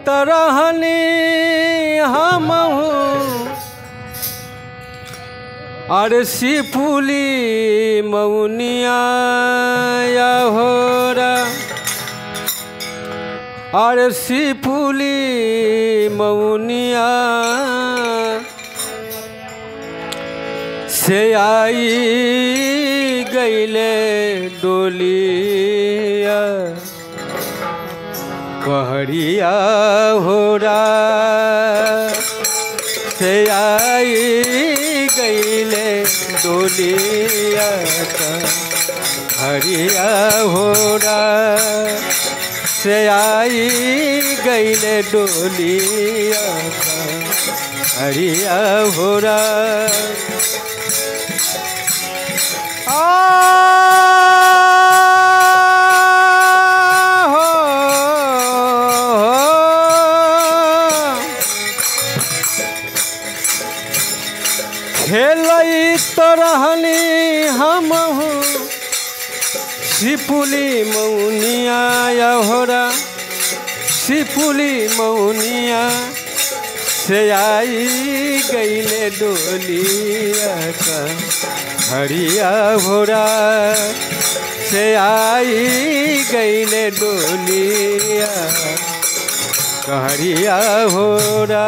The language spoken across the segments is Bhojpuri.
तरहनी हम अरे सिपुली मौनिया या होरा अरे सिपुली मौनिया से आई गईले डोलिया कहरिया होरा से आई गईले डोलिया कहरिया होरा से आई गईले डोलिया कहरिया होरा खेलई तरहनी हम सिपुली मौनिया या होरा सिपुली मौनिया से आई गईले डोलिया कहरिया होरा से आई गईले डोलिया कहरिया होरा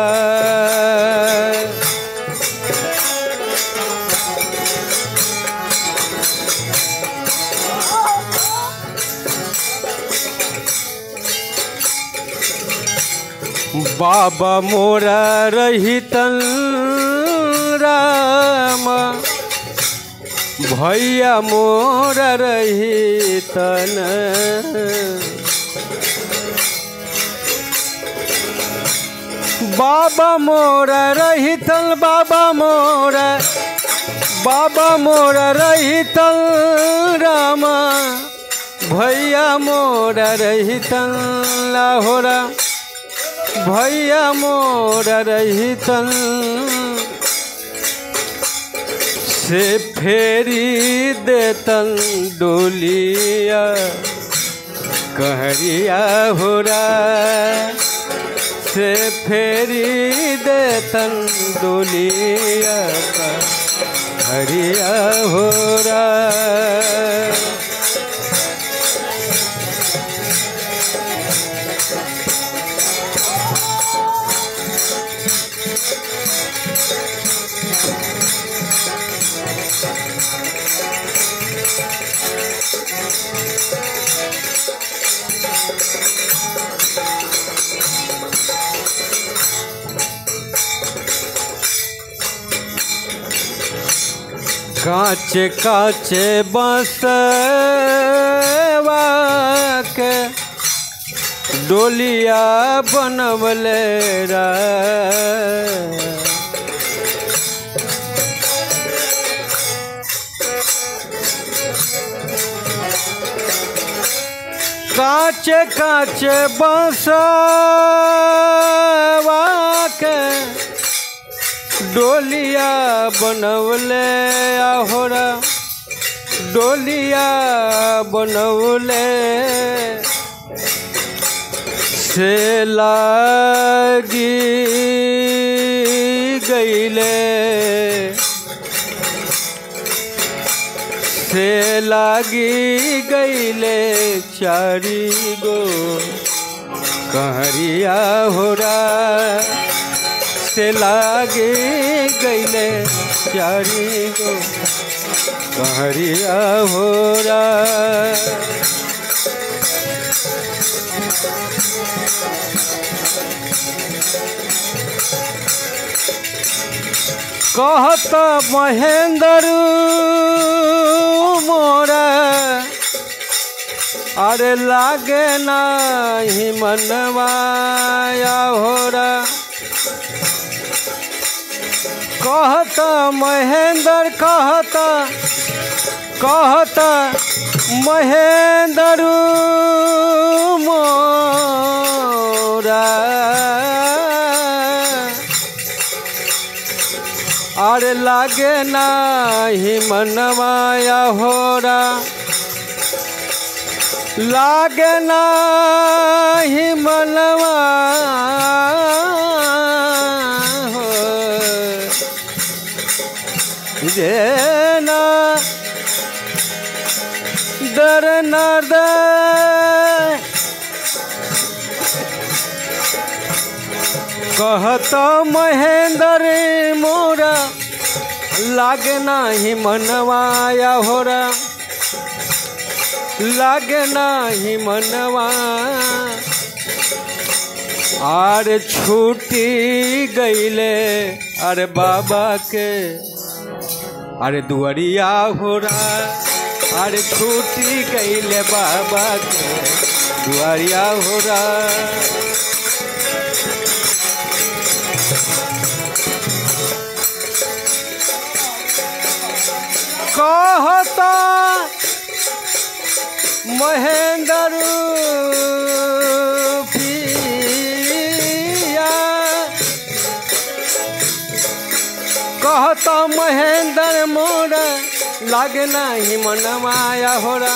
बाबा मोरा रहितन राम भैया मोरा रहितन बाबा मोरा रहितन बाबा मोरा रहितन राम भैया मोरा रहितन लाहोरा भैया मोरा रहितन से फेरी देतन डोलिया कहरिया होरा से फेरी देतन डोलिया कहरिया होरा काचे काचे बांसवा के डोलिया बनवले रा काचे काचे बांसवा के डोलिया बनवले आहोरा डोलिया बनवले से लागी गईले से लागी गईले चारी गो कहरिया होरा से लागे गईले चारी गो कहरिया होरा कहत महेंद्र मोरा अरे लागे नाही मनवाया होरा कहता महेंद्र कहता महेंद्र मोरा अरे लागे नाही मनवाया होरा लागे नाही मनवा कहत महेंद्र मोरा लागे नाही मनवाया होरा लागे नाही मनवा अरे छूटी गईले अरे बाबा के अरे दुआरिया होरा अरे छूटी गईले बाबा के दुआरिया होरा कहता महेंद्र पिया कहता महेंद्र मोरा लागे नाही मनमाया होरा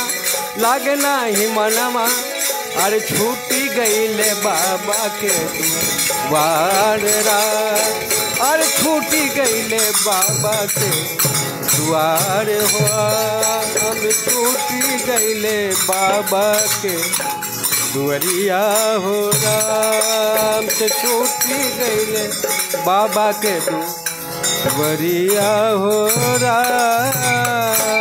लागे नाही मनमा अरे छूटी गईले बाबा के द्वार अरे छूटी गईले बाबा के द्वार हो हम छूटी गईले बाबा के दुआरिया हो राम से छूटी गईले बाबा के दुआरिया हो राम।